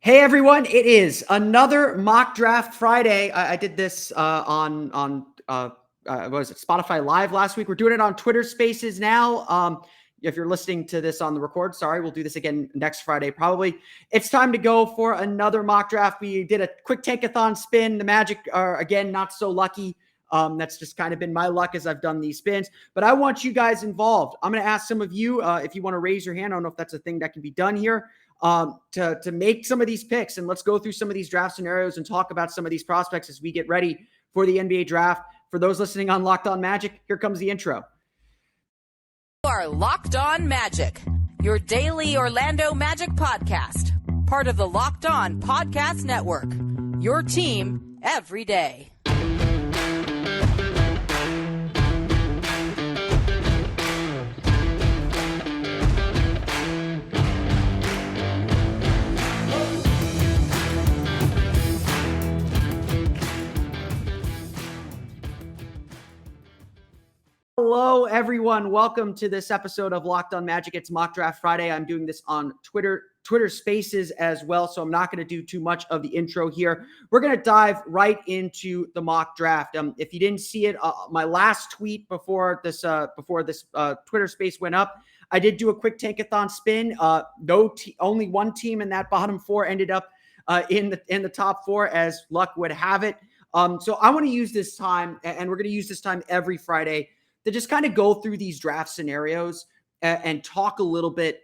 Hey everyone, it is another mock draft Friday. I did this what was it, Spotify Live last week. We're doing it on Twitter Spaces now. If you're listening to this on the record, sorry, we'll do this again next Friday probably. It's time to go for another mock draft. We did a quick tankathon spin. The Magic are again not so lucky. That's just kind of been my luck as I've done these spins. But I want you guys involved. I'm going to ask some of you if you want to raise your hand. I don't know if that's a thing that can be done here. To make some of these picks. And let's go through some of these draft scenarios and talk about some of these prospects as we get ready for the NBA draft. For those listening on Locked On Magic, here comes the intro. You are Locked On Magic, your daily Orlando Magic podcast, part of the Locked On Podcast Network, your team every day. Hello, everyone. Welcome to this episode of Locked On Magic. It's Mock Draft Friday. I'm doing this on Twitter Spaces as well, so I'm not going to do too much of the intro here. We're going to dive right into the mock draft. If you didn't see it, my last tweet before this Twitter Space went up, I did do a quick tankathon spin. Only one team in that bottom four ended up in the top four, as luck would have it. So I want to use this time, and we're going to use this time every Friday, to just kind of go through these draft scenarios and talk a little bit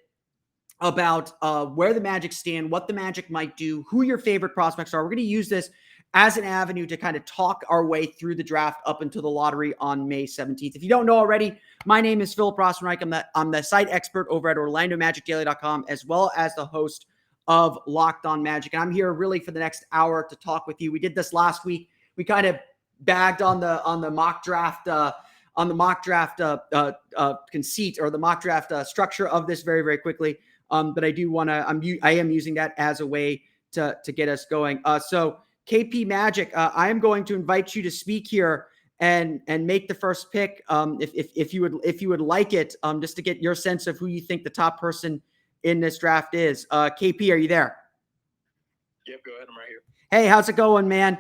about where the Magic stand, what the Magic might do, who your favorite prospects are. We're going to use this as an avenue to kind of talk our way through the draft up until the lottery on May 17th. If you don't know already, my name is Philip Rossman-Reich. I'm the site expert over at OrlandoMagicDaily.com, as well as the host of Locked On Magic. And I'm here really for the next hour to talk with you. We did this last week. We kind of bagged on the mock draft conceit, or the mock draft structure of this very, very quickly. But I do want to, I am using that as a way to get us going. So KP Magic, I am going to invite you to speak here and make the first pick. If you would like it, just to get your sense of who you think the top person in this draft is. KP, are you there? Yep, go ahead. I'm right here. Hey, how's it going, man?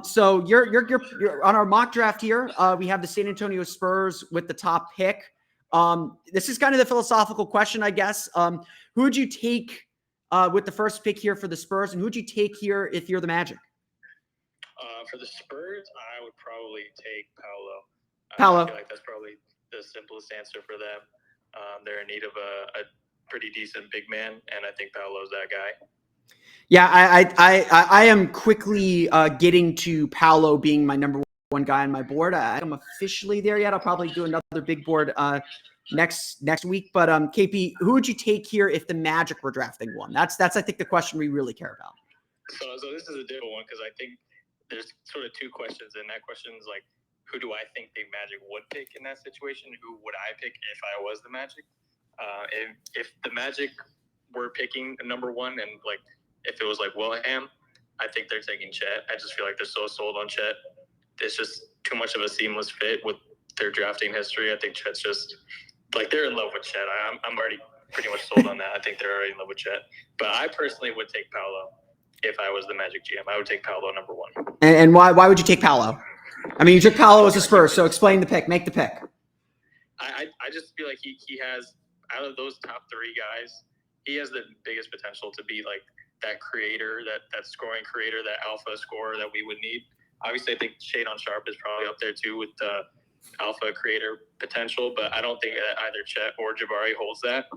So you're on our mock draft here. We have the San Antonio Spurs with the top pick. This is kind of the philosophical question, I guess. Who would you take with the first pick here for the Spurs, and who would you take here if you're the Magic? For the Spurs, I would probably take Paolo. Paolo. I feel like that's probably the simplest answer for them. They're in need of a pretty decent big man, and I think Paolo's that guy. Yeah, I am quickly getting to Paolo being my number one guy on my board. I'm officially there yet. I'll probably do another big board next week. But KP, who would you take here if the Magic were drafting one? That's I think the question we really care about. So this is a different one, because I think there's sort of two questions, and that question is like, who do I think the Magic would pick in that situation? Who would I pick if I was the Magic? If the Magic were picking number one, and like, if it was like Willingham, I think they're taking Chet. I just feel like they're so sold on Chet. It's just too much of a seamless fit with their drafting history. I think Chet's just like, they're in love with Chet. I'm already pretty much sold on that. I think they're already in love with Chet. But I personally would take Paolo if I was the Magic GM. I would take Paolo number one. And why would you take Paolo? I mean, you took Paolo as a Spurs, so explain the pick. Make the pick. I just feel like he has, out of those top three guys, he has the biggest potential to be like that creator, that scoring creator, that alpha scorer that we would need. Obviously, I think Shadon Sharp is probably up there too with the alpha creator potential, but I don't think that either Chet or Jabari holds that.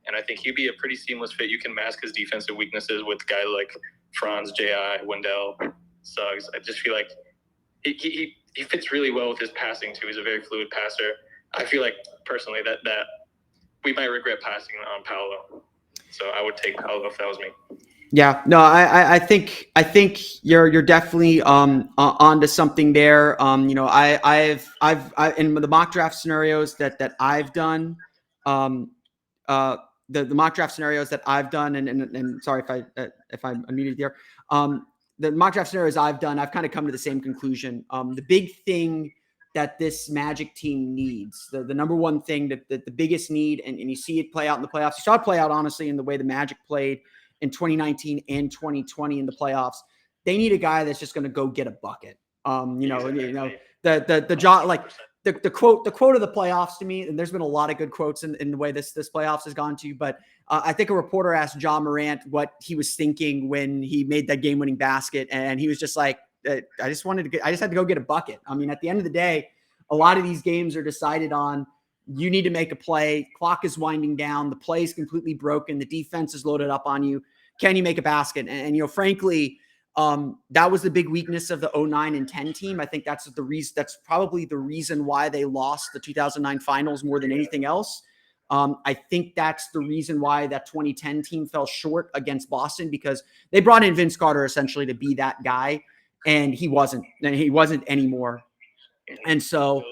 And I think he'd be a pretty seamless fit. You can mask his defensive weaknesses with a guy like Franz, J.I., Wendell, Suggs. I just feel like he fits really well with his passing too. He's a very fluid passer. I feel like personally that we might regret passing on Paolo. So I would take Paolo if that was me. Yeah, no, I think you're definitely onto something there. I've in the mock draft scenarios that I've done, the mock draft scenarios that I've done, and sorry if I'm unmuted there. The mock draft scenarios I've done, I've kind of come to the same conclusion. The big thing that this Magic team needs, the number one thing that the biggest need, and you see it play out in the playoffs. You saw it play out honestly in the way the Magic played in 2019 and 2020 in the playoffs. They need a guy that's just going to go get a bucket. The job, like the quote of the playoffs to me, and there's been a lot of good quotes in the way this playoffs has gone to, but I think a reporter asked John Morant what he was thinking when he made that game-winning basket, and he was just like, I just had to go get a bucket. I mean, at the end of the day, a lot of these games are decided on, you need to make a play. Clock is winding down. The play is completely broken. The defense is loaded up on you. Can you make a basket? And frankly, that was the big weakness of the 09 and 10 team. I think that's the reason. That's probably the reason why they lost the 2009 finals more than anything else. I think that's the reason why that 2010 team fell short against Boston, because they brought in Vince Carter essentially to be that guy, and he wasn't anymore. And so,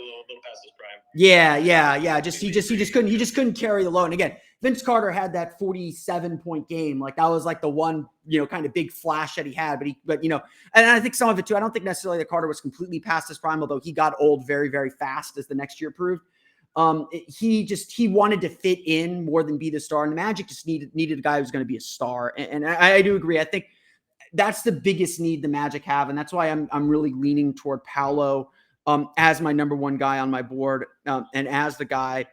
yeah. He just couldn't carry the load. And again, Vince Carter had that 47-point game. Like, that was like the one, kind of big flash that he had, but and I think some of it too, I don't think necessarily that Carter was completely past his prime, although he got old very, very fast, as the next year proved. He wanted to fit in more than be the star, and the Magic just needed a guy who's going to be a star. And I do agree. I think that's the biggest need the Magic have. And that's why I'm really leaning toward Paolo as my number one guy on my board, and as the guy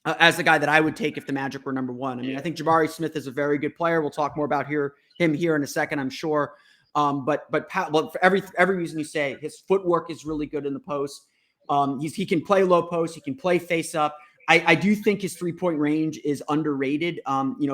that I would take if the Magic were number one. I mean, I think Jabari Smith is a very good player. We'll talk more about him here in a second, I'm sure. But for every reason you say, his footwork is really good in the post. He can play low post. He can play face up. I do think his 3-point range is underrated.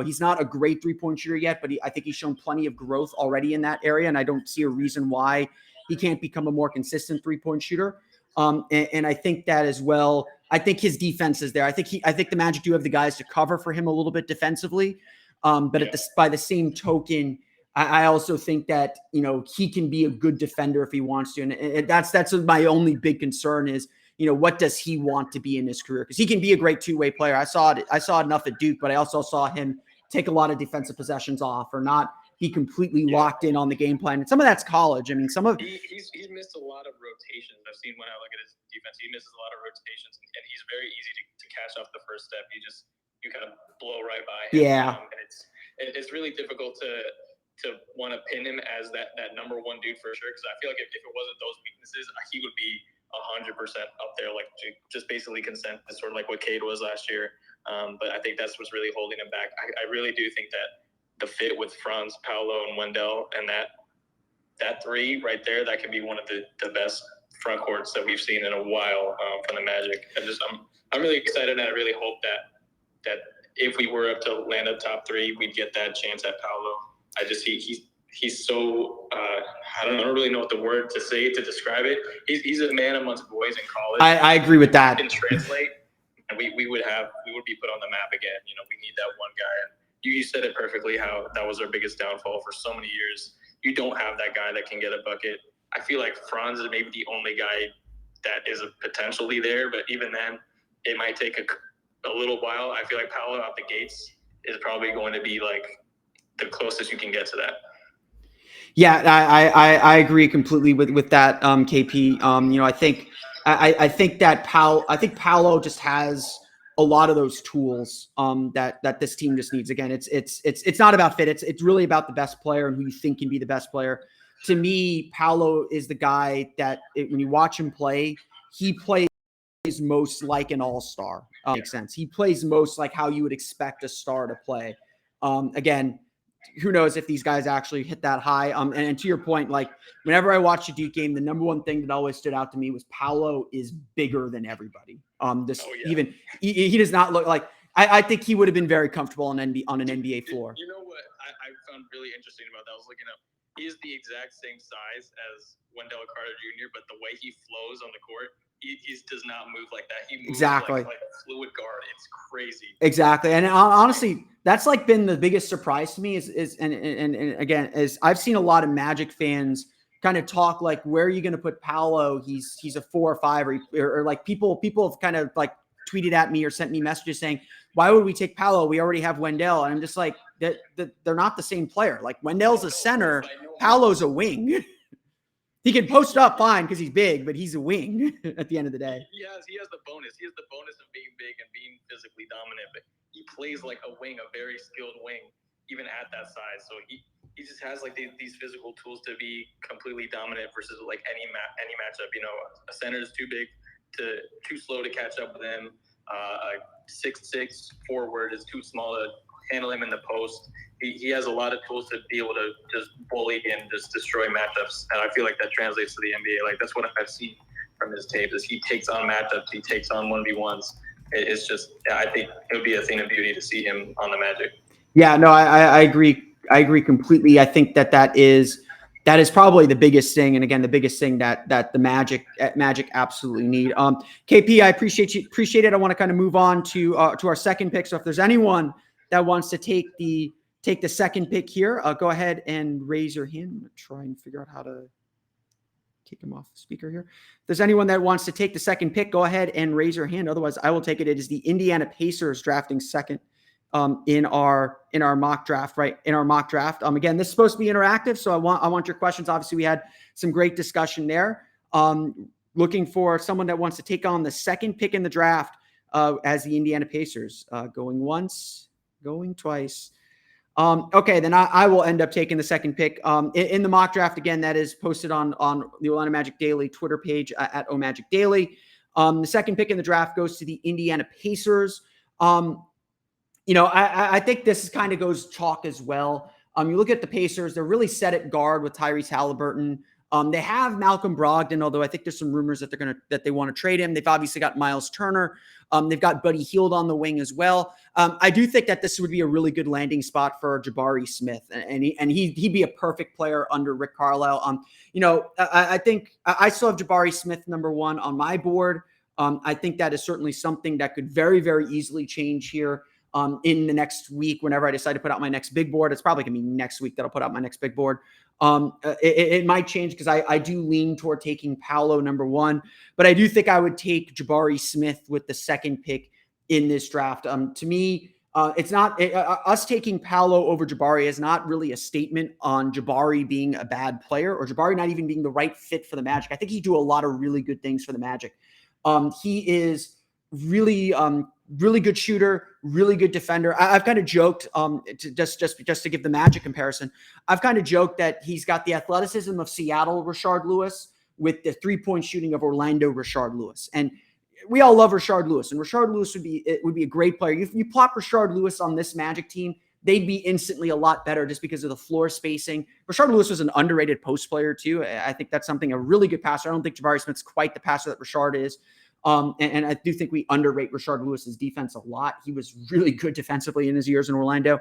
He's not a great 3-point shooter yet, but I think he's shown plenty of growth already in that area. And I don't see a reason why he can't become a more consistent 3-point shooter. And I think that as well. I think his defense is there. I think the Magic do have the guys to cover for him a little bit defensively. But by the same token, I also think that, he can be a good defender if he wants to. And that's my only big concern is, what does he want to be in his career? Because he can be a great two-way player. I saw enough at Duke, but I also saw him take a lot of defensive possessions off, or not be completely locked in on the game plan. And some of that's college. I mean, he's missed a lot of rotations. I've seen when I look at his defense, he misses a lot of rotations, and he's very easy to catch off the first step. You kind of blow right by him. Yeah. And it's really difficult to want to pin him as that number one dude for sure. Because I feel like if it wasn't those weaknesses, he would be 100% up there, like just basically consensus, sort of like what Cade was last year. But I think that's what's really holding him back. I really do think that the fit with Franz, Paolo, and Wendell, and that three right there, that can be one of the best front courts that we've seen in a while from the Magic. I'm really excited, and I really hope that if we were to land up top three, we'd get that chance at Paolo. He's so I don't really know what the word to say to describe it. He's a man amongst boys in college. I agree with that. Can translate, and we would be put on the map again. We need that one guy. And you said it perfectly, how that was our biggest downfall for so many years. You don't have that guy that can get a bucket. I feel like Franz is maybe the only guy that is potentially there, but even then, it might take a little while. I feel like Paolo out the gates is probably going to be like the closest you can get to that. Yeah, I agree completely with that, KP. I think Paolo just has a lot of those tools that this team just needs. Again, it's not about fit. It's really about the best player and who you think can be the best player. To me, Paolo is the guy that when you watch him play, he plays most like an all-star. Makes sense. He plays most like how you would expect a star to play. Again, who knows if these guys actually hit that high. And to your point, like whenever I watched a Duke game, the number one thing that always stood out to me was Paolo is bigger than everybody. Even he does not look like, I think he would have been very comfortable on an NBA floor. You know what I found really interesting about that? I was looking up. He's the exact same size as Wendell Carter Jr., but the way he flows on the court, he does not move like that. He moves exactly like a fluid guard. It's crazy. Exactly. And honestly, that's like been the biggest surprise to me is again, I've seen a lot of Magic fans kind of talk like, where are you going to put Paolo? He's a 4 or 5 or like people have kind of like tweeted at me or sent me messages saying, why would we take Paolo? We already have Wendell. And I'm just like, that they're not the same player. Like Wendell's a center. Paolo's a wing. He can post up fine because he's big, but he's a wing at the end of the day. He has the bonus. He has the bonus of being big and being physically dominant, but he plays like a wing, a very skilled wing. even at that size. So he just has like these physical tools to be completely dominant versus like any matchup. You know, a center is too big too slow to catch up with him. A 6'6" forward is too small to handle him in the post. He has a lot of tools to be able to just bully and just destroy matchups. And I feel like that translates to the NBA. Like that's what I've seen from his tape is he takes on matchups, he takes on 1v1s. It's just, I think it would be a thing of beauty to see him on the Magic. Yeah, no, I agree. I agree completely. I think that is probably the biggest thing. And again, the biggest thing that the Magic absolutely need. KP, I appreciate it. I want to kind of move on to our second pick. So if there's anyone that wants to take the second pick here, go ahead and raise your hand. I'm going to try and figure out how to kick him off the speaker here. If there's anyone that wants to take the second pick, go ahead and raise your hand. Otherwise, I will take it. It is the Indiana Pacers drafting second in our mock draft, right? In our mock draft. Again, this is supposed to be interactive, so I want your questions. Obviously, we had some great discussion there. Looking for someone that wants to take on the second pick in the draft as the Indiana Pacers. Going once, going twice. Okay, then I will end up taking the second pick in the mock draft. Again, that is posted on the Orlando Magic Daily Twitter page at OMagicDaily. The second pick in the draft goes to the Indiana Pacers. You know, I think this kind of goes chalk as well. You look at the Pacers; they're really set at guard with Tyrese Halliburton. They have Malcolm Brogdon, although I think there's some rumors that they want to trade him. They've obviously got Miles Turner. They've got Buddy Hield on the wing as well. I do think that this would be a really good landing spot for Jabari Smith, and he'd be a perfect player under Rick Carlisle. You know, I think I still have Jabari Smith number one on my board. I think that is certainly something that could very, very easily change here. In the next week, whenever I decide to put out my next big board. It's probably going to be next week that I'll put out my next big board. It might change because I do lean toward taking Paolo number one, but I do think I would take Jabari Smith with the second pick in this draft. To me, it's not us taking Paolo over Jabari is not really a statement on Jabari being a bad player or Jabari not even being the right fit for the Magic. I think he'd do a lot of really good things for the Magic. He is really good shooter, really good defender. I've kind of joked, just to give the Magic comparison, I've kind of joked that he's got the athleticism of Seattle Rashard Lewis with the three-point shooting of Orlando Rashard Lewis. And we all love Rashard Lewis, and Rashard Lewis would be a great player. If you plop Rashard Lewis on this Magic team, they'd be instantly a lot better just because of the floor spacing. Rashard Lewis was an underrated post player too. I think that's something, a really good passer. I don't think Jabari Smith's quite the passer that Rashard is. And I do think we underrate Rashard Lewis's defense a lot. He was really good defensively in his years in Orlando.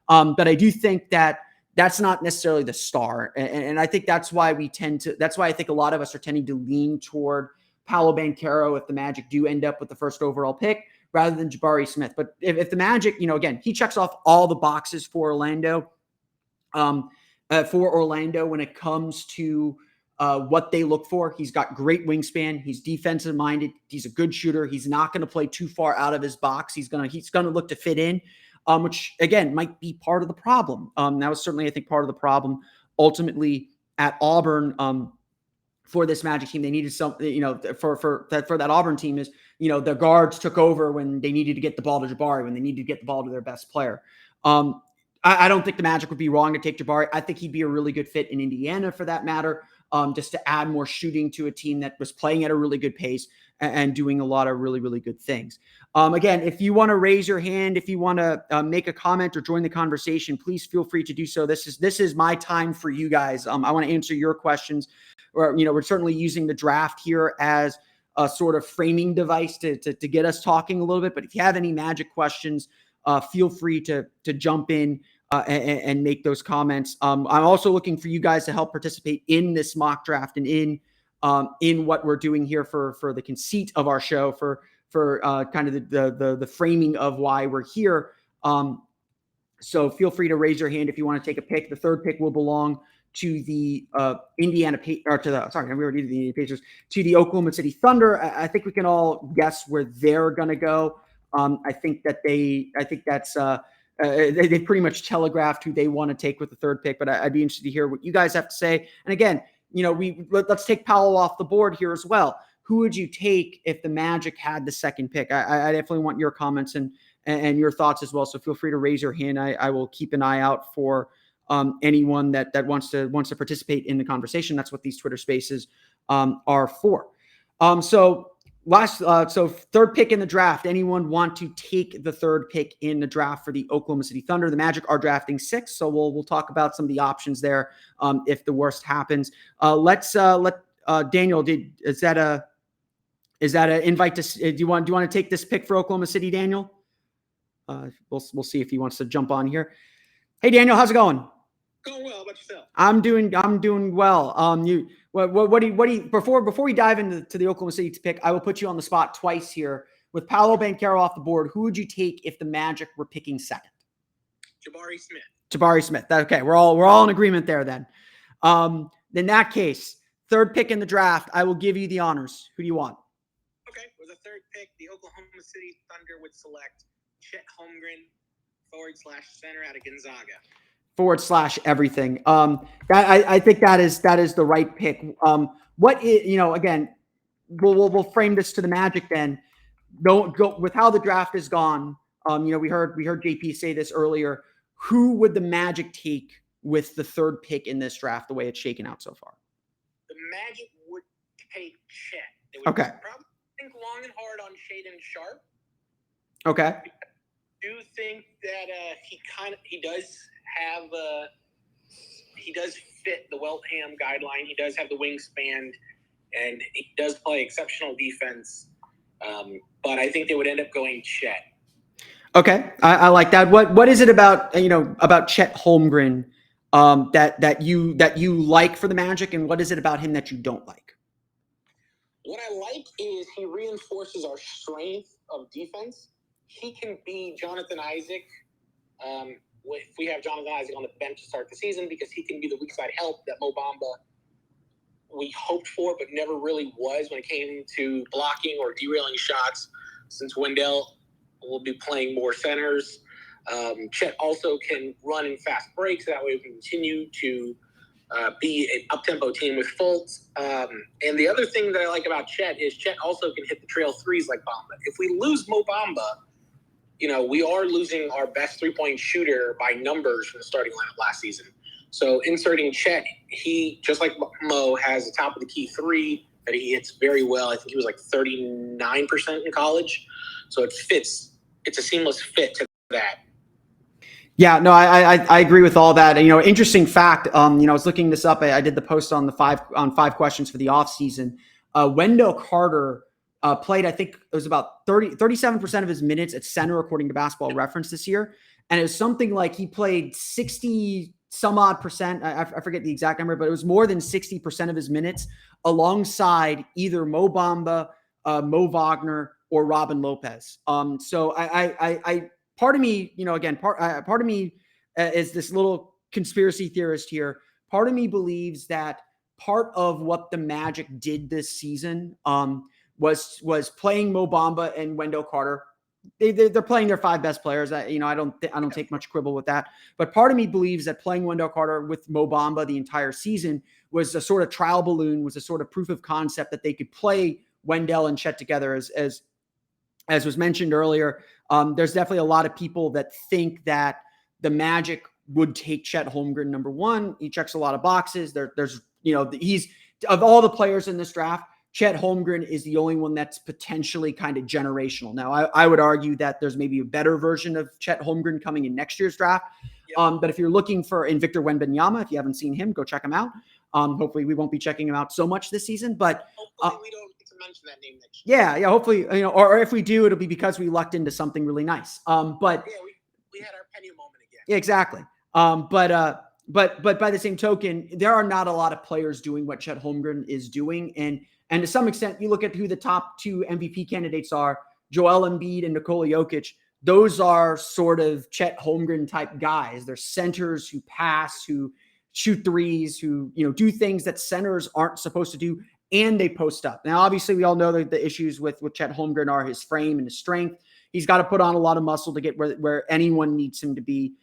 But I do think that that's not necessarily the star. And I think that's why that's why I think a lot of us are tending to lean toward Paolo Banchero if the Magic do end up with the first overall pick rather than Jabari Smith. But if the Magic, you know, again, he checks off all the boxes for Orlando, when it comes to what they look for. He's got great wingspan. He's defensive minded. He's a good shooter. He's not going to play too far out of his box. He's going to look to fit in, which again might be part of the problem. That was certainly, I think, part of the problem ultimately at Auburn. For this Magic team, they needed something, you know, for that Auburn team is, you know, the guards took over when they needed to get the ball to Jabari, when they needed to get the ball to their best player. I don't think the Magic would be wrong to take Jabari. I think he'd be a really good fit in Indiana for that matter. Just to add more shooting to a team that was playing at a really good pace and doing a lot of really, really good things. Again, if you want to raise your hand, if you want to make a comment or join the conversation, please feel free to do so. This is my time for you guys. I want to answer your questions. Or, you know, we're certainly using the draft here as a sort of framing device to get us talking a little bit. But if you have any Magic questions, feel free to jump in and make those comments. I'm also looking for you guys to help participate in this mock draft and in what we're doing here for the conceit of our show, for kind of the framing of why we're here. So feel free to raise your hand if you want to take a pick. The third pick will belong to the Indiana Pacers, to the Oklahoma City Thunder. I think we can all guess where they're going to go. I think that's they pretty much telegraphed who they want to take with the third pick, but I'd be interested to hear what you guys have to say. And again, you know, let's take Paolo off the board here as well. who would you take if the Magic had the second pick? I definitely want your comments and your thoughts as well. So feel free to raise your hand. I will keep an eye out for anyone that wants to participate in the conversation. That's what these Twitter Spaces are for. So third pick in the draft. Anyone want to take the third pick in the draft for the Oklahoma City Thunder? The Magic are drafting 6, so we'll talk about some of the options there if the worst happens. Let Daniel. Is that an invite to? Do you want to take this pick for Oklahoma City, Daniel? We'll see if he wants to jump on here. Hey, Daniel, how's it going? Going well. How about yourself? I'm doing well. What do you before we dive into the Oklahoma City pick? I will put you on the spot twice here with Paolo Banchero off the board. Who would you take if the Magic were picking second? Jabari Smith. Okay, we're all in agreement there then. In that case, third pick in the draft, I will give you the honors. Who do you want? Okay, with the third pick, the Oklahoma City Thunder would select Chet Holmgren, /center out of Gonzaga. / everything. I think that is the right pick. Again, we'll frame this to the Magic then. Don't go with how the draft is gone. We heard JP say this earlier. Who would the Magic take with the third pick in this draft, the way it's shaken out so far? The Magic would take Chet. They would Okay. probably think long and hard on Shaedon Sharpe. Okay. I do think that he does fit the Weltham guideline. He does have the wingspan, and he does play exceptional defense. But I think they would end up going Chet. Okay, I like that. What is it about Chet Holmgren that you like for the Magic, and what is it about him that you don't like? What I like is he reinforces our strength of defense. He can be Jonathan Isaac if we have Jonathan Isaac on the bench to start the season, because he can be the weak side help that Mo Bamba we hoped for but never really was when it came to blocking or derailing shots, since Wendell will be playing more centers. Chet also can run in fast breaks. That way we can continue to be an up-tempo team with Fultz. And the other thing that I like about Chet is Chet also can hit the trail threes like Bamba. If we lose Mo Bamba, we are losing our best three-point shooter by numbers from the starting lineup last season. So inserting Chet, he, just like Mo, has the top of the key three that he hits very well. I think he was like 39% in college. So it fits. It's a seamless fit to that. Yeah, no, I agree with all that. Interesting fact. I was looking this up. I did the post on five questions for the offseason. Wendell Carter played, I think it was about 37% of his minutes at center, according to Basketball Reference this year. And it was something like he played 60 some odd percent. I forget the exact number, but it was more than 60% of his minutes alongside either Mo Bamba, Mo Wagner, or Robin Lopez. So I part of me, part of me is this little conspiracy theorist here. Part of me believes that part of what the Magic did this season was playing Mo Bamba and Wendell Carter. They're playing their 5 best players. I don't take much quibble with that. But part of me believes that playing Wendell Carter with Mo Bamba the entire season was a sort of trial balloon, was a sort of proof of concept that they could play Wendell and Chet together. As was mentioned earlier, there's definitely a lot of people that think that the Magic would take Chet Holmgren number 1. He checks a lot of boxes. He's of all the players in this draft, Chet Holmgren is the only one that's potentially kind of generational. Now, I would argue that there's maybe a better version of Chet Holmgren coming in next year's draft. Yep. But if you're looking for Victor Wembanyama, if you haven't seen him, go check him out. Hopefully we won't be checking him out so much this season, but hopefully we don't get to mention that name next year. Yeah. Hopefully, or if we do, it'll be because we lucked into something really nice. But yeah, we had our penny moment again. Yeah, exactly. But by the same token, there are not a lot of players doing what Chet Holmgren is doing. And to some extent, you look at who the top 2 MVP candidates are, Joel Embiid and Nikola Jokic. Those are sort of Chet Holmgren type guys. They're centers who pass, who shoot threes, who do things that centers aren't supposed to do, and they post up. Now, obviously, we all know that the issues with Chet Holmgren are his frame and his strength. He's got to put on a lot of muscle to get where anyone needs him to be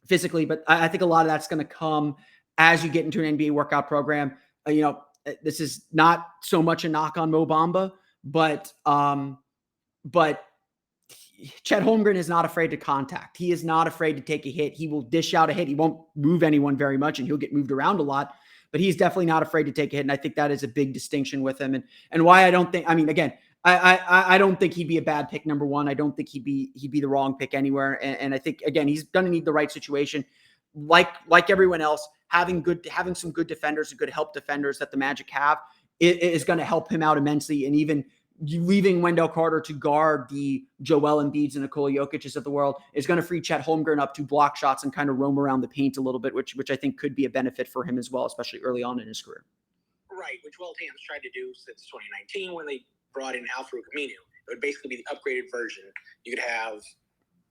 physically. But I think a lot of that's going to come as you get into an NBA workout program. this is not so much a knock on Mo Bamba, but Chet Holmgren is not afraid to contact. He is not afraid to take a hit. He will dish out a hit. He won't move anyone very much, and he'll get moved around a lot, but he's definitely not afraid to take a hit. And I think that is a big distinction with him. And why I don't think, I mean, again, I don't think he'd be a bad pick, number one. I don't think he'd be the wrong pick anywhere. And I think, again, he's going to need the right situation. Like everyone else, having some good defenders and good help defenders that the Magic have is going to help him out immensely. And even leaving Wendell Carter to guard the Joel Embiids and Nikola Jokic's of the world is going to free Chet Holmgren up to block shots and kind of roam around the paint a little bit, which I think could be a benefit for him as well, especially early on in his career. Right, which Will Tams tried to do since 2019 when they brought in Al-Farouq Aminu. It would basically be the upgraded version. You could have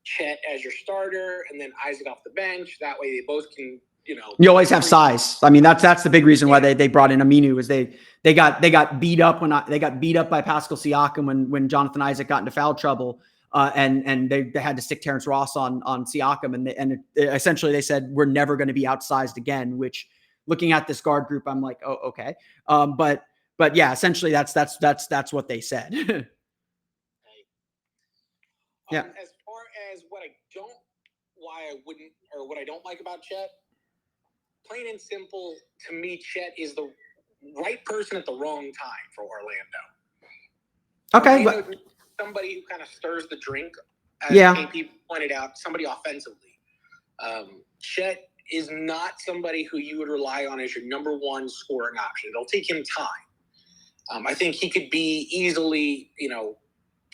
Chet as your starter and then Isaac off the bench. That way they both can, you always have size. I mean, that's the big reason why they brought in Aminu is they got beat up they got beat up by Pascal Siakam when Jonathan Isaac got into foul trouble. And they had to stick Terrence Ross on Siakam. And essentially they said, we're never going to be outsized again, which looking at this guard group, I'm like, oh, okay. But yeah, essentially that's what they said. Yeah. As far as what I don't like about Chet, plain and simple, to me, Chet is the right person at the wrong time for Orlando. Okay. Somebody who kind of stirs the drink, as KP pointed out, somebody offensively. Chet is not somebody who you would rely on as your number one scoring option. It'll take him time. I think he could be easily,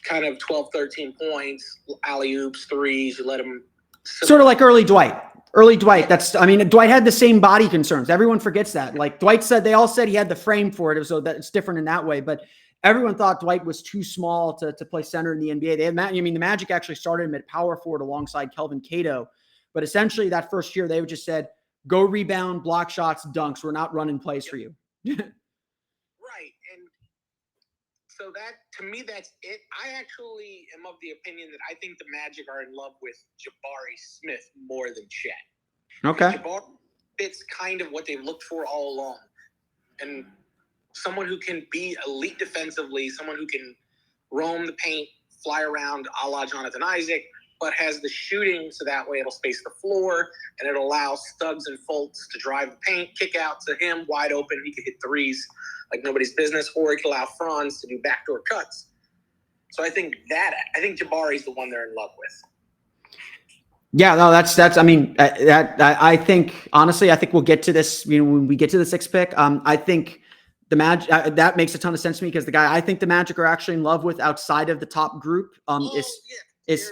kind of 12, 13 points, alley-oops, threes, you let him... Sort of like early Dwight. Dwight had the same body concerns. Everyone forgets that. Like Dwight said, they all said he had the frame for it, so that it's different in that way. But everyone thought Dwight was too small to play center in the NBA. The Magic actually started him at power forward alongside Kelvin Cato. But essentially that first year, they just said, go rebound, block shots, dunks. We're not running plays for you. Right. And so to me, that's it. I actually am of the opinion that I think the Magic are in love with Jabari Smith more than Chet. Okay. Jabari fits kind of what they've looked for all along. And someone who can be elite defensively, someone who can roam the paint, fly around a la Jonathan Isaac, but has the shooting so that way it'll space the floor and it'll allow Stubbs and Fultz to drive the paint, kick out to him wide open. He could hit threes like nobody's business, or he could allow Franz to do backdoor cuts. So I think Jabari's the one they're in love with. Yeah, no, I think, honestly, I think we'll get to this, when we get to the sixth pick. I think the Magic, that makes a ton of sense to me because the guy I think the Magic are actually in love with outside of the top group is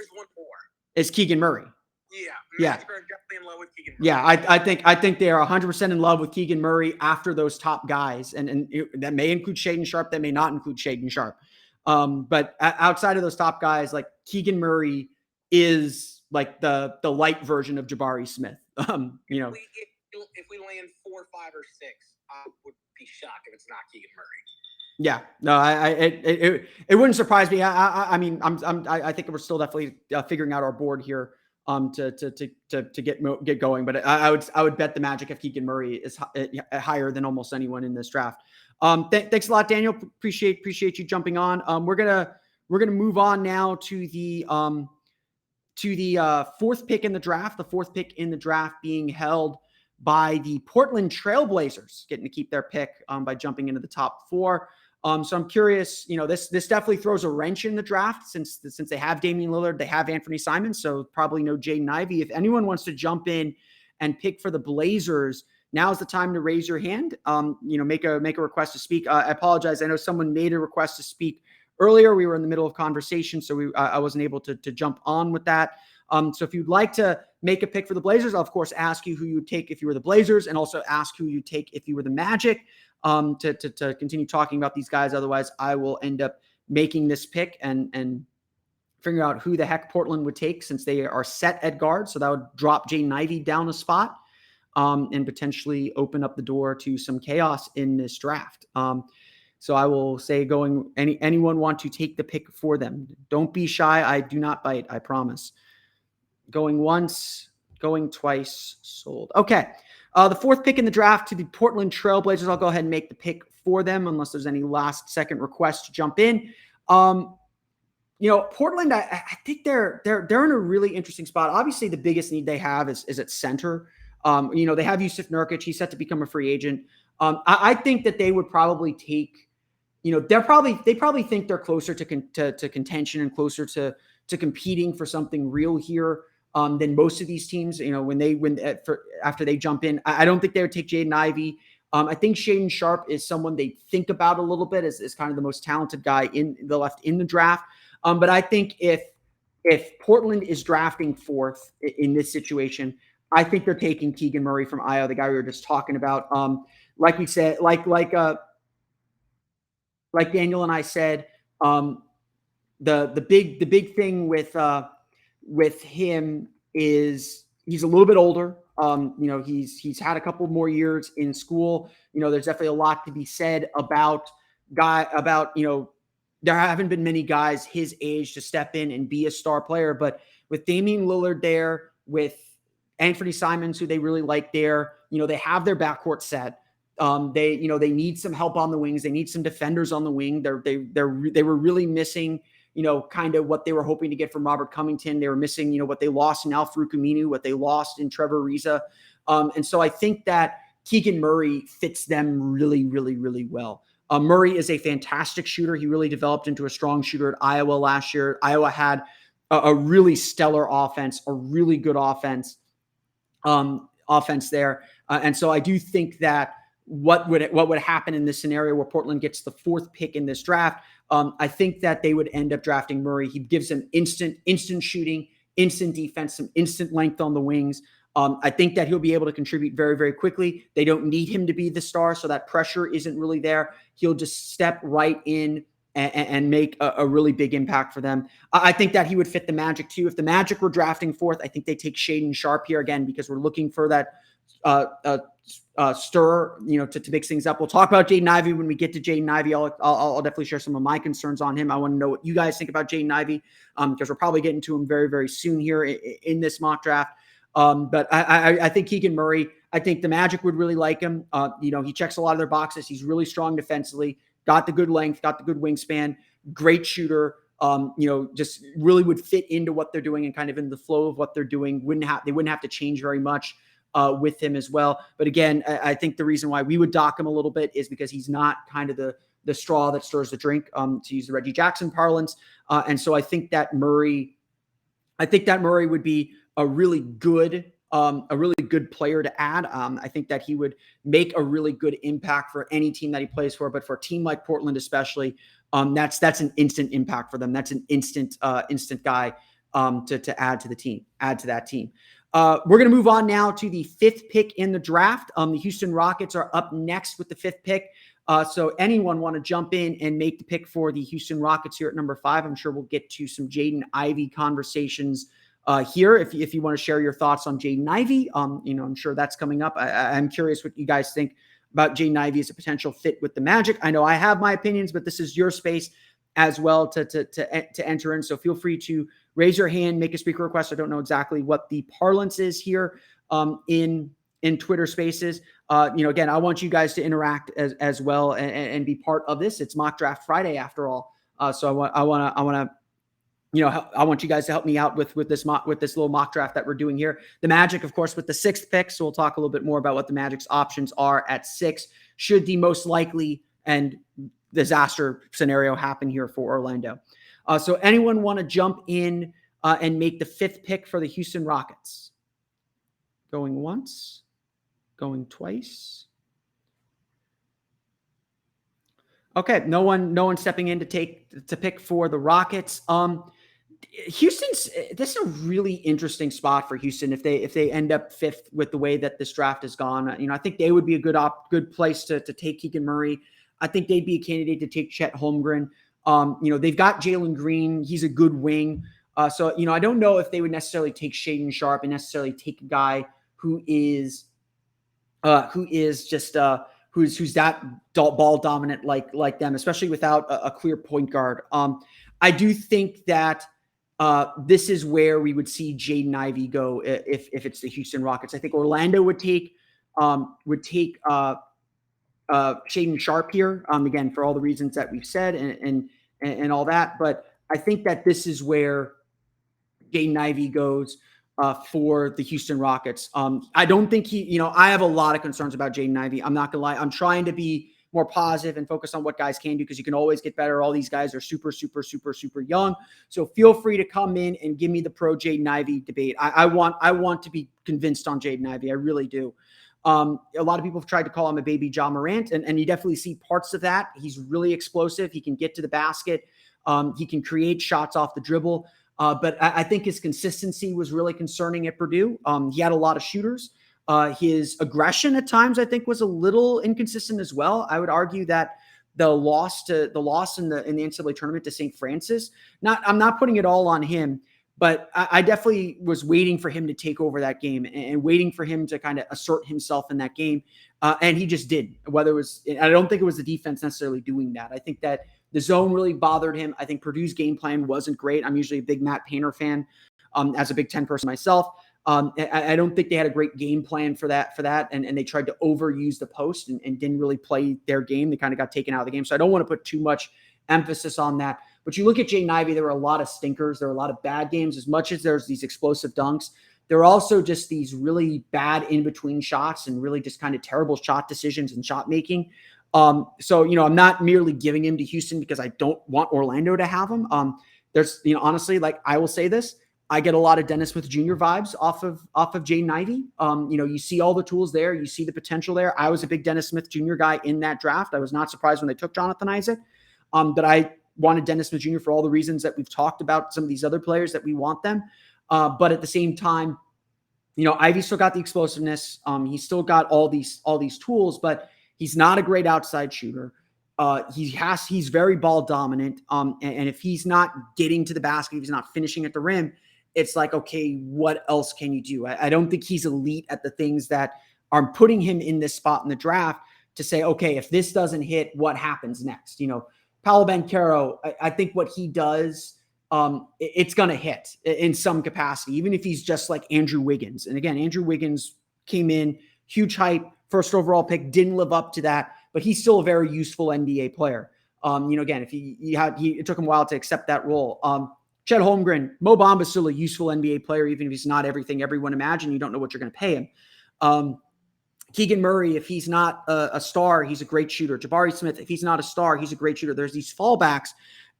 Keegan Murray. Yeah. Magic are definitely in love with Keegan Murray. Yeah, I think they are 100% in love with Keegan Murray after those top guys. And that may include Shaedon Sharpe, that may not include Shaedon Sharpe. But outside of those top guys, like Keegan Murray is like the light version of Jabari Smith. If we land 4, 5, or 6, I would be shocked if it's not Keegan Murray. Yeah, no, it wouldn't surprise me. I mean, I think we're still definitely figuring out our board here to get going. But I would bet the Magic if Keegan Murray is higher than almost anyone in this draft. Thanks a lot, Daniel. Appreciate you jumping on. We're gonna move on now to the fourth pick in the draft. The fourth pick in the draft being held by the Portland Trailblazers, getting to keep their pick by jumping into the top 4. So I'm curious, this definitely throws a wrench in the draft since they have Damian Lillard, they have Anthony Simons, so probably no Jaden Ivey. If anyone wants to jump in and pick for the Blazers, now's the time to raise your hand. Make a request to speak. I apologize. I know someone made a request to speak earlier. We were in the middle of conversation, so I wasn't able to jump on with that. So if you'd like to make a pick for the Blazers, I'll of course ask you who you would take if you were the Blazers, and also ask who you take if you were the Magic. To continue talking about these guys. Otherwise, I will end up making this pick and figuring out who the heck Portland would take, since they are set at guard. So that would drop Jaden Ivey down a spot and potentially open up the door to some chaos in this draft. So I will say, anyone want to take the pick for them? Don't be shy. I do not bite. I promise. Going once, going twice, sold. Okay. The fourth pick in the draft to the Portland Trailblazers. I'll go ahead and make the pick for them unless there's any last second requests to jump in. Portland, I think they're in a really interesting spot. Obviously, the biggest need they have is at center. They have Yusuf Nurkic. He's set to become a free agent. I think that they would probably take, they probably think they're closer to contention and closer to competing for something real here than most of these teams. After they jump in, I don't think they would take Jaden Ivey. I think Shaedon Sharpe is someone they think about a little bit as kind of the most talented guy in the draft. But I think if Portland is drafting fourth in this situation, I think they're taking Keegan Murray from Iowa, the guy we were just talking about. Like we said, like Daniel and I said, the big thing with him is he's a little bit older. He's had a couple more years in school. There's definitely a lot to be said about there haven't been many guys his age to step in and be a star player, but with Damian Lillard there, with Anthony Simons, who they really like there, they have their backcourt set. They need some help on the wings. They need some defenders on the wing. They were really missing, kind of what they were hoping to get from Robert Covington. They were missing, what they lost in Al-Farouq Aminu, what they lost in Trevor Ariza. And so I think that Keegan Murray fits them really, really, really well. Murray is a fantastic shooter. He really developed into a strong shooter at Iowa last year. Iowa had a really stellar offense, a really good offense there. And so I do think that what would happen in this scenario where Portland gets the fourth pick in this draft, I think that they would end up drafting Murray. He gives them instant shooting, instant defense, some instant length on the wings. I think that he'll be able to contribute very, very quickly. They don't need him to be the star, so that pressure isn't really there. He'll just step right in and make a really big impact for them. I think that he would fit the Magic too. If the Magic were drafting fourth, I think they take Shaedon Sharpe here again because we're looking for that stir, to mix things up. We'll talk about Jaden Ivey when we get to Jaden Ivey. I'll definitely share some of my concerns on him. I want to know what you guys think about Jaden Ivey because we're probably getting to him very, very soon here in this mock draft. But I think Keegan Murray, I think the Magic would really like him. He checks a lot of their boxes. He's really strong defensively, got the good length, got the good wingspan, great shooter. Just really would fit into what they're doing and kind of in the flow of what they're doing. They wouldn't have to change very much with him as well. But again, I think the reason why we would dock him a little bit is because he's not kind of the straw that stirs the drink, to use the Reggie Jackson parlance. And so I think that Murray would be a really good player to add. I think that he would make a really good impact for any team that he plays for, but for a team like Portland, especially, that's an instant impact for them. That's an instant guy to add to that team. We're going to move on now to the fifth pick in the draft. The Houston Rockets are up next with the fifth pick. So anyone want to jump in and make the pick for the Houston Rockets here at number 5? I'm sure we'll get to some Jaden Ivey conversations here. If you want to share your thoughts on Jaden Ivey, I'm sure that's coming up. I'm curious what you guys think about Jaden Ivey as a potential fit with the Magic. I know I have my opinions, but this is your space as well to enter in. So feel free to raise your hand, make a speaker request. I don't know exactly what the parlance is here in Twitter Spaces. Again, I want you guys to interact as well and be part of this. It's Mock Draft Friday after all. So I want you guys to help me out with this little mock draft that we're doing here. The Magic, of course, with the sixth pick. So we'll talk a little bit more about what the Magic's options are at 6. Should the most likely and disaster scenario happen here for Orlando. So anyone want to jump in and make the fifth pick for the Houston Rockets? Going once, going twice. Okay, no one stepping in to pick for the Rockets. This is a really interesting spot for Houston if they end up fifth with the way that this draft has gone. I think they would be a good place to take Keegan Murray. I think they'd be a candidate to take Chet Holmgren. They've got Jalen Green. He's a good wing. So I don't know if they would necessarily take Shaedon Sharpe and necessarily take a guy who's that ball dominant like them, especially without a clear point guard. I do think that this is where we would see Jaden Ivey go if it's the Houston Rockets. I think Orlando would take would take Shaden Sharp here, again, for all the reasons that we've said and all that. But I think that this is where Jaden Ivey goes for the Houston Rockets. I don't think I have a lot of concerns about Jaden Ivey. I'm not going to lie. I'm trying to be more positive and focus on what guys can do because you can always get better. All these guys are super, super, super, super young. So feel free to come in and give me the pro Jaden Ivey debate. I want to be convinced on Jaden Ivey. I really do. A lot of people have tried to call him a baby Ja Morant, and you definitely see parts of that. He's really explosive. He can get to the basket. He can create shots off the dribble. But I think his consistency was really concerning at Purdue. He had a lot of shooters. His aggression at times, I think, was a little inconsistent as well. I would argue that the loss in the NCAA tournament to St. Francis, I'm not putting it all on him, but I definitely was waiting for him to take over that game and waiting for him to kind of assert himself in that game. And he just did. I don't think it was the defense necessarily doing that. I think that the zone really bothered him. I think Purdue's game plan wasn't great. I'm usually a big Matt Painter fan as a Big Ten person myself. I don't think they had a great game plan for that. And they tried to overuse the post and didn't really play their game. They kind of got taken out of the game. So I don't want to put too much emphasis on that. But you look at Jaden Ivey, there were a lot of stinkers. There were a lot of bad games. As much as there's these explosive dunks, there are also just these really bad in-between shots and really just kind of terrible shot decisions and shot making. So, I'm not merely giving him to Houston because I don't want Orlando to have him. There's, honestly, like I will say this, I get a lot of Dennis Smith Jr. vibes off of Jaden Ivey. You see all the tools there. You see the potential there. I was a big Dennis Smith Jr. guy in that draft. I was not surprised when they took Jonathan Isaac. But I wanted Dennis Smith Jr. for all the reasons that we've talked about some of these other players that we want them. But at the same time, Ivy still got the explosiveness. He's still got all these tools, but he's not a great outside shooter. He's very ball dominant. And if he's not getting to the basket, if he's not finishing at the rim, it's like, okay, what else can you do? I don't think he's elite at the things that are putting him in this spot in the draft to say, okay, if this doesn't hit, what happens next? Paolo Banchero, I think what he does, it's going to hit in some capacity, even if he's just like Andrew Wiggins. And again, Andrew Wiggins came in, huge hype, first overall pick, didn't live up to that, but he's still a very useful NBA player. Again, if it took him a while to accept that role. Chet Holmgren, Mo Bamba's still a useful NBA player, even if he's not everything everyone imagined. You don't know what you're going to pay him. Keegan Murray, if he's not a star, he's a great shooter. Jabari Smith, if he's not a star, he's a great shooter. There's these fallbacks.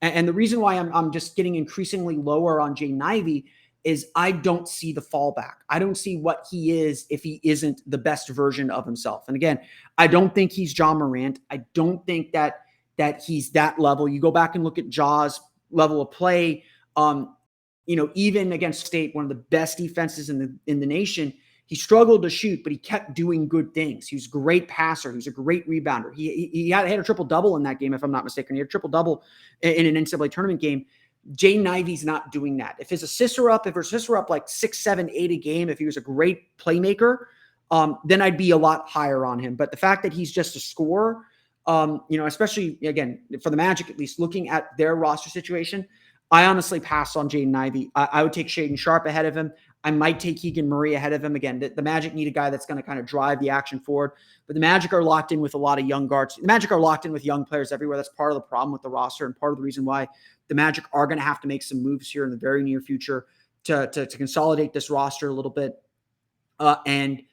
And the reason why I'm just getting increasingly lower on Jaden Ivey is I don't see the fallback. I don't see what he is if he isn't the best version of himself. And again, I don't think he's Ja Morant. I don't think that he's that level. You go back and look at Ja's level of play. Even against State, one of the best defenses in the nation, he struggled to shoot, but he kept doing good things. He was a great passer. He was a great rebounder. He had a triple-double in that game, if I'm not mistaken. He had a triple-double in an NCAA tournament game. Jaden Ivey's not doing that. If his assists are up, like 6, 7, 8 a game, if he was a great playmaker, then I'd be a lot higher on him. But the fact that he's just a scorer, especially, again, for the Magic, at least looking at their roster situation, I honestly pass on Jaden Ivey. I would take Shaden Sharp ahead of him. I might take Keegan Murray ahead of him. Again, the Magic need a guy that's going to kind of drive the action forward. But the Magic are locked in with a lot of young guards. The Magic are locked in with young players everywhere. That's part of the problem with the roster and part of the reason why the Magic are going to have to make some moves here in the very near future to consolidate this roster a little bit and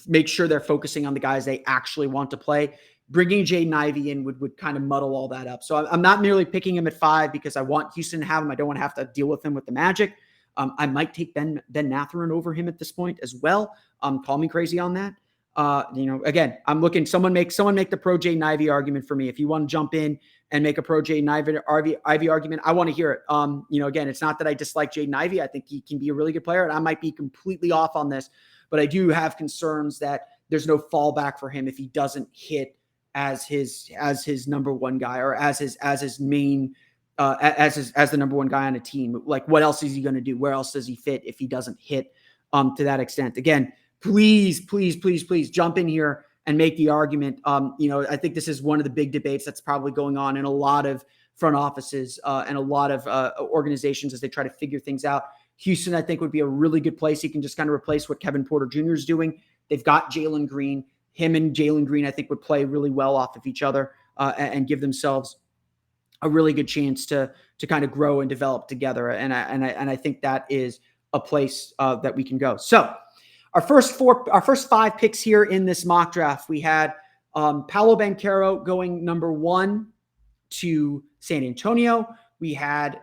make sure they're focusing on the guys they actually want to play. Bringing Jaden Ivey in would kind of muddle all that up. So I'm not merely picking him at 5 because I want Houston to have him. I don't want to have to deal with him with the Magic. I might take Ben Mathurin over him at this point as well. Call me crazy on that. Again, I'm looking. Someone make the pro Jaden Ivey argument for me. If you want to jump in and make a pro Jaden Ivey argument, I want to hear it. Again, it's not that I dislike Jaden Ivey. I think he can be a really good player, and I might be completely off on this, but I do have concerns that there's no fallback for him if he doesn't hit as his number one guy or as his main as the number one guy on a team. Like, what else is he going to do? Where else does he fit if he doesn't hit to that extent? Again, please jump in here and make the argument. I think this is one of the big debates that's probably going on in a lot of front offices and a lot of organizations as they try to figure things out. Houston, I think, would be a really good place. He can just kind of replace what Kevin Porter Jr. is doing. They've got Jalen Green. Him and Jalen Green, I think, would play really well off of each other and give themselves a really good chance to kind of grow and develop together. And I think that is a place that we can go. So our first 5 picks here in this mock draft, we had Paolo Banchero going number 1 to San Antonio. We had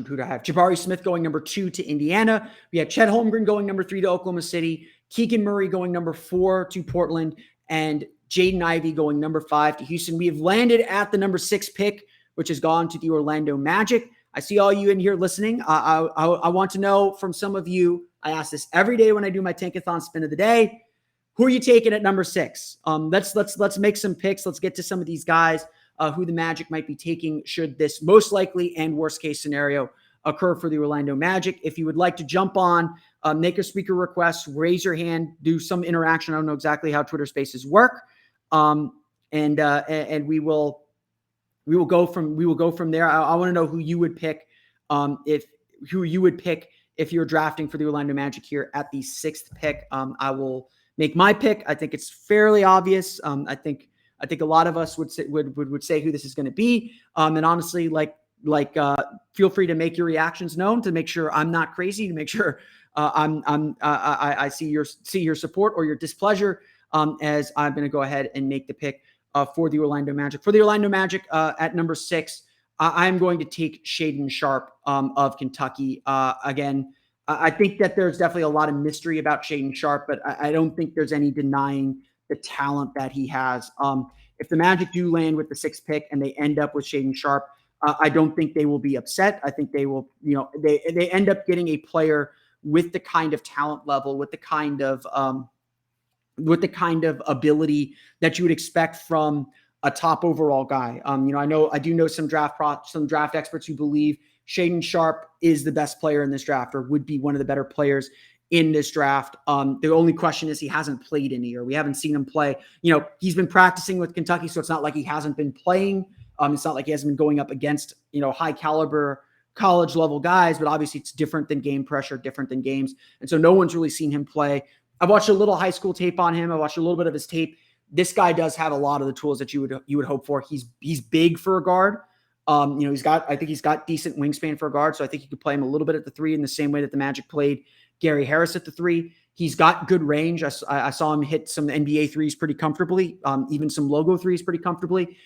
who do I have? Jabari Smith going number 2 to Indiana. We had Chet Holmgren going number 3 to Oklahoma City. Keegan Murray going number 4 to Portland. And Jaden Ivey going number 5 to Houston. We have landed at the number 6 pick, which has gone to the Orlando Magic. I see all you in here listening. I want to know from some of you, I ask this every day when I do my Tankathon spin of the day, who are you taking at number 6? Let's make some picks. Let's get to some of these guys. Who the Magic might be taking should this most likely and worst case scenario occur for the Orlando Magic. If you would like to jump on, make a speaker request, raise your hand, do some interaction. I don't know exactly how Twitter Spaces work, and we will go from there. I want to know who you would pick, if you're drafting for the Orlando Magic here at the 6th pick. I will make my pick. I think it's fairly obvious. I think a lot of us would say who this is going to be. And honestly, feel free to make your reactions known to make sure I'm not crazy, to make sure I see your support or your displeasure, as I'm going to go ahead and make the pick for the Orlando Magic. For the Orlando Magic at number 6, I'm going to take Shaedon Sharpe of Kentucky. Again, I think that there's definitely a lot of mystery about Shaedon Sharpe, but I don't think there's any denying the talent that he has. If the Magic do land with the 6th pick and they end up with Shaedon Sharpe, I don't think they will be upset. I think they will, they end up getting a player with the kind of talent level, with the kind of ability that you would expect from a top overall guy. I do know some draft experts who believe Shaedon Sharpe is the best player in this draft, or would be one of the better players in this draft. The only question is he hasn't played in a year. We haven't seen him play. He's been practicing with Kentucky, so it's not like he hasn't been playing. It's not like he hasn't been going up against, high caliber college level guys, but obviously it's different than game pressure, different than games. And so no one's really seen him play. I've watched a little high school tape on him. I watched a little bit of his tape. This guy does have a lot of the tools that you would hope for. He's big for a guard. I think he's got decent wingspan for a guard. So I think you could play him a little bit at the 3 in the same way that the Magic played Gary Harris at the 3. He's got good range. I saw him hit some NBA threes pretty comfortably, even some logo threes pretty comfortably.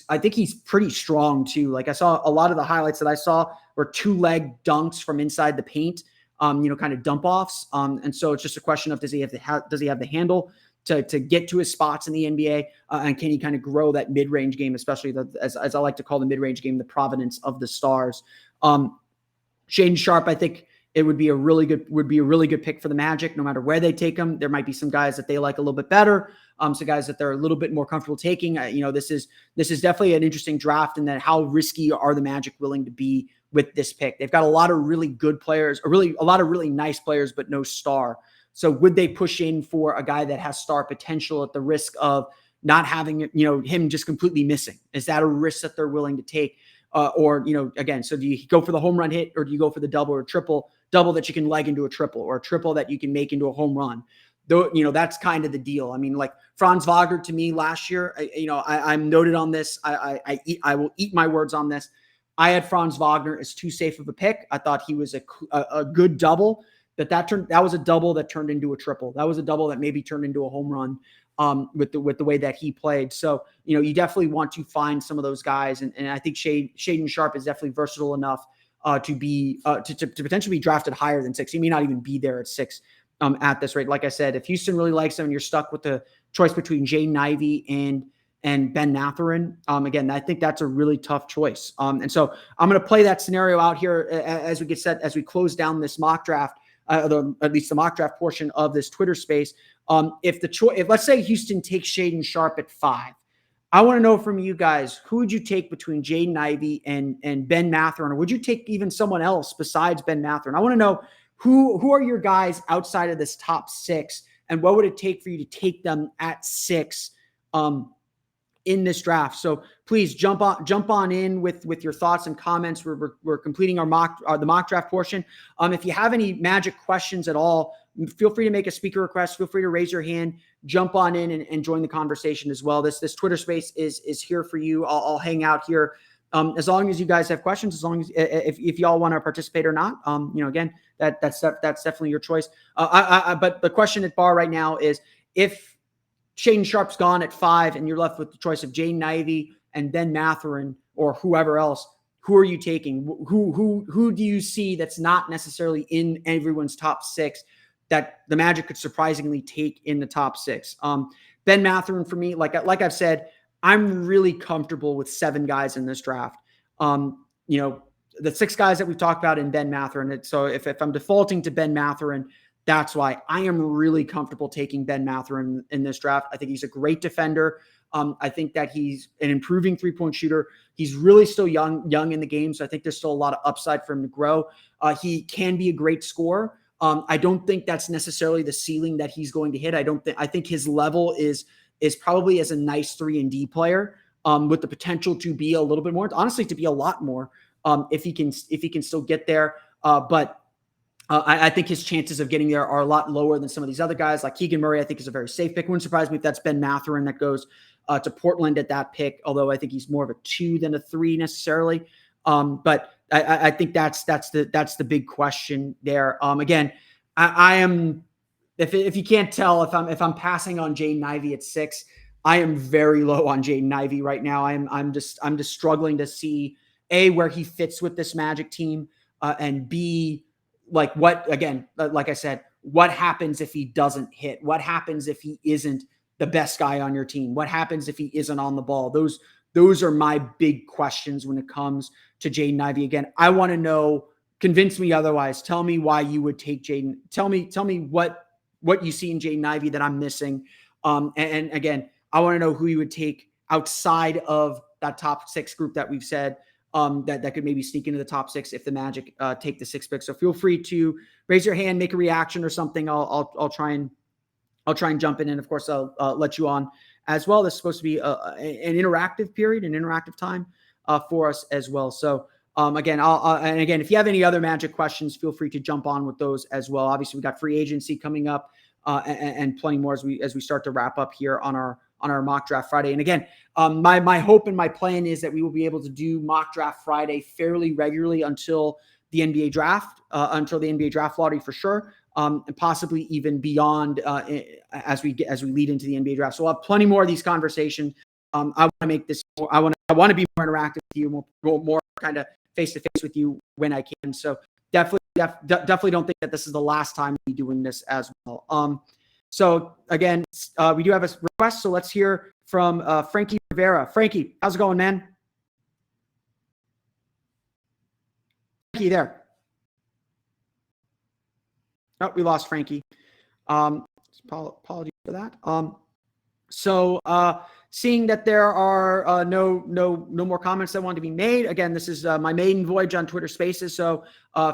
I think he's pretty strong too. Like I saw a lot of the highlights that I saw were 2-leg dunks from inside the paint, kind of dump offs. And so it's just a question of does he have the handle to get to his spots in the NBA, and can he kind of grow that mid-range game, especially as I like to call the mid-range game, the provenance of the stars. Shaedon Sharpe, I think it would be a really good pick for the Magic, no matter where they take him. There might be some guys that they like a little bit better, some guys that they're a little bit more comfortable taking. This is definitely an interesting draft, and that how risky are the Magic willing to be with this pick? They've got a lot of really good players, or a lot of really nice players, but no star. So would they push in for a guy that has star potential at the risk of not having, him just completely missing? Is that a risk that they're willing to take? Again, so do you go for the home run hit, or do you go for the double or triple that you can leg into a triple, or a triple that you can make into a home run? Though, that's kind of the deal. I mean, like Franz Wagner to me last year, I'm noted on this. I will eat my words on this. I had Franz Wagner as too safe of a pick. I thought he was a good double, but that was a double that turned into a triple. That was a double that maybe turned into a home run. With the way that he played. So, you definitely want to find some of those guys. And I think Shaedon Sharpe is definitely versatile enough to be to potentially be drafted higher than 6. He may not even be there at 6 at this rate. Like I said, if Houston really likes him and you're stuck with the choice between Jaden Ivey and Ben Mathurin, again, I think that's a really tough choice. And so I'm going to play that scenario out here as we close down this mock draft, at least the mock draft portion of this Twitter space. If let's say Houston takes Shaedon Sharpe at 5, I want to know from you guys, who would you take between Jaden Ivey and Ben Mathurin, or would you take even someone else besides Ben Mathurin? I want to know who are your guys outside of this top 6, and what would it take for you to take them at 6? in this draft. So please jump on in with your thoughts and comments. We're completing the mock draft portion. If you have any Magic questions at all, feel free to make a speaker request. Feel free to raise your hand, jump on in and join the conversation as well. This Twitter space is here for you. I'll hang out here as long as you guys have questions, as long as if y'all want to participate or not. Again, that's definitely your choice. But the question at bar right now is, if Shaedon Sharpe's gone at 5 and you're left with the choice of Jaden Ivey and Ben Mathurin or whoever else, who are you taking? Who do you see that's not necessarily in everyone's top 6 that the Magic could surprisingly take in the top 6? Ben Mathurin, for me, like I've said, I'm really comfortable with 7 guys in this draft. The 6 guys that we've talked about in Ben Mathurin. So if I'm defaulting to Ben Mathurin, that's why I am really comfortable taking Ben Mathurin in this draft. I think he's a great defender. I think that he's an improving 3-point shooter. He's really still young in the game, so I think there's still a lot of upside for him to grow. He can be a great scorer. I don't think that's necessarily the ceiling that he's going to hit. I think his level is probably as a nice 3-and-D player, with the potential to be a little bit more, honestly, to be a lot more, if he can still get there. But I think his chances of getting there are a lot lower than some of these other guys. Like Keegan Murray, I think is a very safe pick. Wouldn't surprise me if that's Ben Mathurin that goes to Portland at that pick, although I think he's more of a 2 than a 3 necessarily. But I think that's the big question there. Again, I am, if you can't tell, if I'm passing on Jaden Ivey at 6, I am very low on Jaden Ivey right now. I'm just struggling to see where he fits with this Magic team, and B, like I said, what happens if he doesn't hit? What happens if he isn't the best guy on your team? What happens if he isn't on the ball? Those are my big questions when it comes to Jaden Ivey. Again, I want to know, convince me otherwise. Tell me why you would take Jaden. Tell me what you see in Jaden Ivey that I'm missing. And again, I want to know who you would take outside of that top 6 group that we've said, that could maybe sneak into the top 6 if the Magic take the 6th pick. So feel free to raise your hand, make a reaction or something. I'll try and jump in, and of course I'll let you on as well. This is supposed to be an interactive period, an interactive time for us as well. So again, if you have any other Magic questions, feel free to jump on with those as well. Obviously, we got free agency coming up and plenty more as we start to wrap up here on our mock draft Friday. And again, my hope and my plan is that we will be able to do mock draft Friday fairly regularly until the NBA draft, until the NBA draft lottery for sure, and possibly even beyond as we lead into the NBA draft. So we'll have plenty more of these conversations. I want to make this more, I want to be more interactive with you, more kind of face to face with you when I can. So definitely don't think that this is the last time we'll be doing this as well. So again, we do have a request, so let's hear from Frankie Rivera. Frankie, how's it going, man? Frankie, there. Oh, we lost Frankie. Apologies for that. So seeing that there are no more comments that want to be made. Again, this is my maiden voyage on Twitter Spaces, so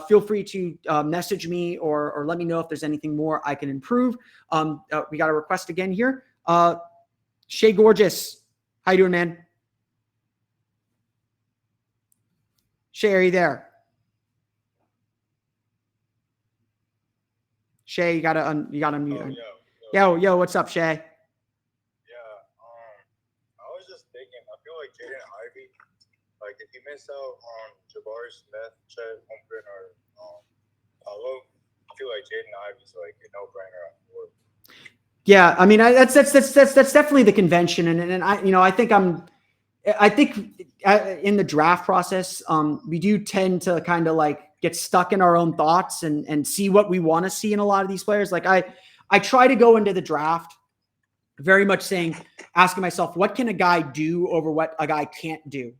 feel free to message me or let me know if there's anything more I can improve. We got a request again here. Shay Gorgeous, how you doing, man? Shay, are you there? Shay, you gotta unmute. Yo, what's up, Shay? Jaden Ivey, like if you miss out on Jabari Smith, Chet Holmgren, or Paolo, I feel like Jaden Ivey's like a no-brainer on board. Yeah, I mean that's definitely the convention, and I think in the draft process, we do tend to kind of like get stuck in our own thoughts and see what we want to see in a lot of these players. Like I try to go into the draft very much asking myself, what can a guy do over what a guy can't do?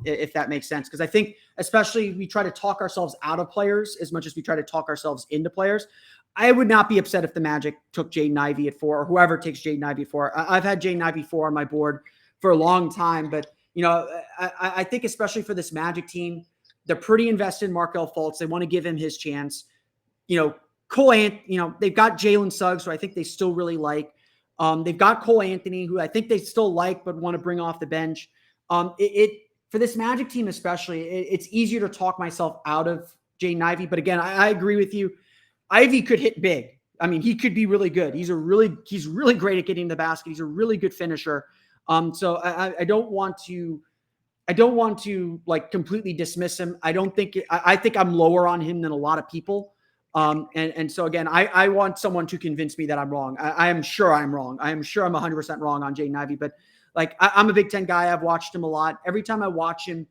If that makes sense. Because I think especially we try to talk ourselves out of players as much as we try to talk ourselves into players. I would not be upset if the Magic took Jaden Ivey at 4 or whoever takes Jaden Ivey at 4. I've had Jaden Ivey 4 on my board for a long time, but I think especially for this Magic team, they're pretty invested in Markelle Fultz. They want to give him his chance. Cole Ant, they've got Jalen Suggs, who I think they still really like. They've got Cole Anthony, who I think they still like but want to bring off the bench. For this Magic team especially, it's easier to talk myself out of Jaden Ivey. But again, I agree with you. Ivey could hit big. I mean, he could be really good. He's really great at getting the basket. He's a really good finisher. So I don't want to like completely dismiss him. I think I'm lower on him than a lot of people. And so again, I want someone to convince me that I'm wrong. I am sure I'm wrong. I am sure I'm 100% wrong on Jaden Ivey, but like I'm a Big Ten guy. I've watched him a lot. Every time I watch him,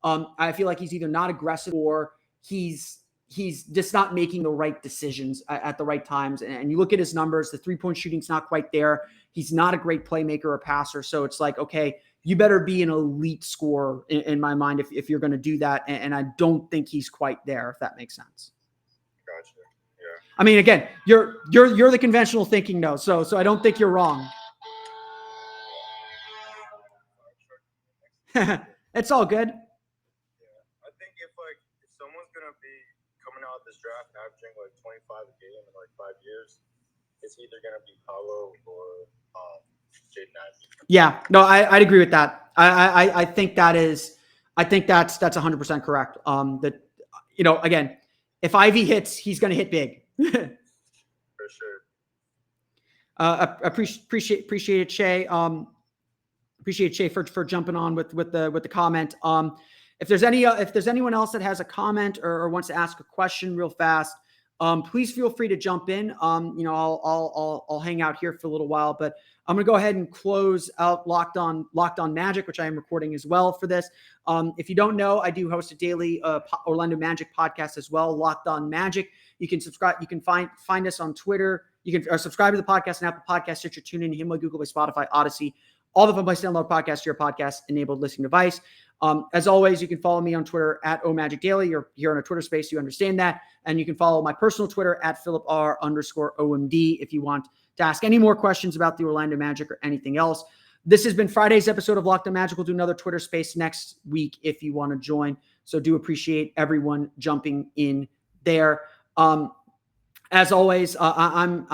I feel like he's either not aggressive or he's just not making the right decisions at the right times. And you look at his numbers, the 3-point shooting's not quite there. He's not a great playmaker or passer. So it's like, okay, you better be an elite scorer in my mind if you're going to do that. And I don't think he's quite there, if that makes sense. Gotcha. Yeah. I mean, again, you're the conventional thinking though. So I don't think you're wrong. It's all good. Yeah. I think if someone's gonna be coming out this draft and averaging like 25 a game in like 5 years, it's either gonna be Paolo or Jaden Ivey. Yeah, no, I'd agree with that. I think that's 100% correct. That, you know, again, if Ivy hits, he's going to hit big. For sure. Appreciate it, Shay. Appreciate Shay for jumping on with the comment. If there's anyone else that has a comment or wants to ask a question real fast, please feel free to jump in. I'll hang out here for a little while, but I'm going to go ahead and close out Locked On Magic, which I am recording as well for this. If you don't know, I do host a daily Orlando Magic podcast as well, Locked On Magic. You can subscribe. You can find us on Twitter. You can subscribe to the podcast and Apple Podcasts, Stitcher, TuneIn, Himalaya, Google Play, Spotify, Odyssey, all the fun places to download podcasts to your podcast-enabled listening device. As always, you can follow me on Twitter at OMagicDaily. You're here on a Twitter space, you understand that. And you can follow my personal Twitter at PhilipR_OMD if you want to ask any more questions about the Orlando Magic or anything else. This has been Friday's episode of Locked On Magic. We'll do another Twitter space next week if you want to join. So do appreciate everyone jumping in there. As always, I'm